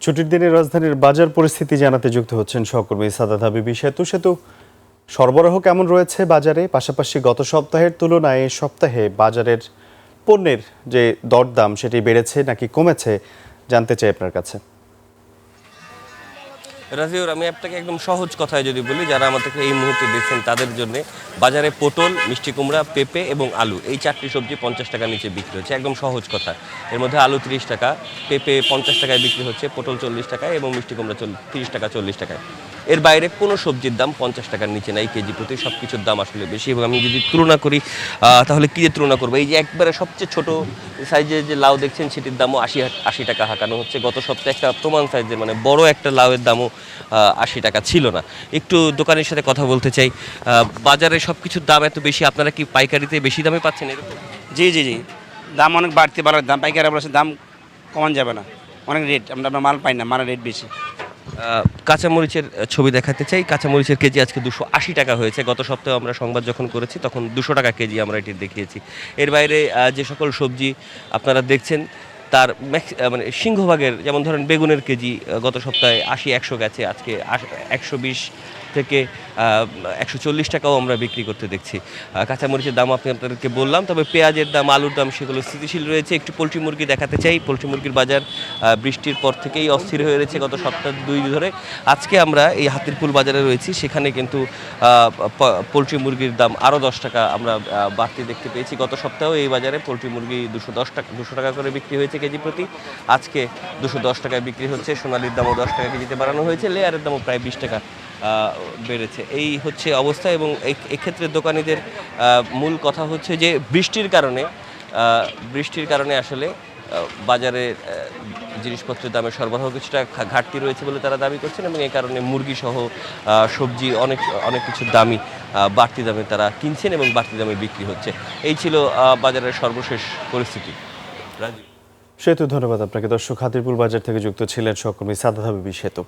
ছুটির দিনে রাজধানীর বাজার পরিস্থিতি জানাতে যুক্ত হচ্ছেন সহকর্মী সাদাত হাবিবি। সেতু সরবরাহ কেমন রয়েছে বাজারে, পাশাপাশি গত সপ্তাহের তুলনায় এ সপ্তাহে বাজারের পণ্যের যে দরদাম সেটি বেড়েছে নাকি কমেছে জানতে চাই আপনার কাছে। রাজিউর, আমি আপনাকে একদম সহজ কথায় যদি বলি, যারা আমাদেরকে এই মুহূর্তে দেখছেন তাদের জন্য বাজারে পটল, মিষ্টি কুমড়া, পেঁপে এবং আলু, এই 4টি সবজি 50 টাকার নিচে বিক্রি হচ্ছে। একদম সহজ কথা। এর মধ্যে আলু 30 টাকা, পেঁপে 50 টাকায় বিক্রি হচ্ছে, পটল 40 টাকায় এবং মিষ্টি কুমড়া 30 টাকা 40 টাকায়। এর বাইরে কোনো সবজির দাম 50 টাকার নিচে নাই কেজি প্রতি। সব কিছুর দাম আসলে বেশি। এবং আমি যদি তুলনা করি তাহলে কী দিয়ে তুলনা করবো, এই যে একবারে সবচেয়ে ছোট সাইজের যে লাউ দেখছেন সেটির দামও 80 টাকা হাঁকানো হচ্ছে। গত সপ্তাহে একটা প্রমাণ সাইজের মানে বড় একটা লাউয়ের দামও 80 টাকা ছিল না। একটু দোকানের সাথে কথা বলতে চাই। বাজারে সব কিছুর দাম এত বেশি, আপনারা কি পাইকারিতে বেশি দামে পাচ্ছেন এরকম? জি জি জি, দাম অনেক বাড়তি বাড়ার দাম, পাইকারি বলেছে দাম কমান যাবে না, অনেক রেট, আমরা মাল পাই না, মালের রেট বেশি। কাঁচামরিচের ছবি দেখাতে চাই। কাঁচামরিচের কেজি আজকে 280 টাকা হয়েছে। গত সপ্তাহে আমরা সংবাদ যখন করেছি তখন 200 টাকা কেজি আমরা এটি দেখিয়েছি। এর বাইরে যে সকল সবজি আপনারা দেখছেন তার মানে সিংহভাগের, যেমন ধরেন বেগুনের কেজি গত সপ্তাহে 80-100 গেছে, আজকে 120 থেকে 140 টাকাও আমরা বিক্রি করতে দেখছি। কাঁচামরিচের দাম আপনাদেরকে বললাম, তবে পেঁয়াজের দাম, আলুর দাম সেগুলো স্থিতিশীল রয়েছে। একটু পোলট্রি মুরগি দেখাতে চাই। পোলট্রি মুরগির বাজার বৃষ্টির পর থেকেই অস্থির হয়ে রয়েছে গত সপ্তাহ 2 দিন ধরে। আজকে আমরা এই হাতিরপুল বাজারে রয়েছি, সেখানে কিন্তু পোলট্রি মুরগির দাম আরও 10 টাকা আমরা বাড়তি দেখতে পেয়েছি। গত সপ্তাহেও এই বাজারে পোলট্রি মুরগি 200 টাকা করে বিক্রি হয়েছে কেজি প্রতি। আজকে 210 টাকায় বিক্রি হচ্ছে। সোনালির দামও 10 টাকা কেজিতে বাড়ানো হয়েছে। লেয়ারের দামও প্রায় 20 টাকা বেড়েছে। এই হচ্ছে অবস্থা। এবং এক্ষেত্রে দোকানিদের মূল কথা হচ্ছে যে বৃষ্টির কারণে আসলে বাজারে জিনিসপত্রের দামে সরবরাহ কিছুটা ঘাটতি রয়েছে বলে তারা দাবি করছেন। এবং এই কারণে মুরগি সহ সবজি অনেক কিছুর দামই বাড়তি দামে তারা কিনছেন এবং বাড়তি দামে বিক্রি হচ্ছে। এই ছিল বাজারের সর্বশেষ পরিস্থিতি। রাজীব, সেতু, ধন্যবাদ আপনাকে। দর্শক, হাতিরপুল বাজার থেকে যুক্ত ছিলেন সহকর্মী সাদাত হাবিবি সেতু।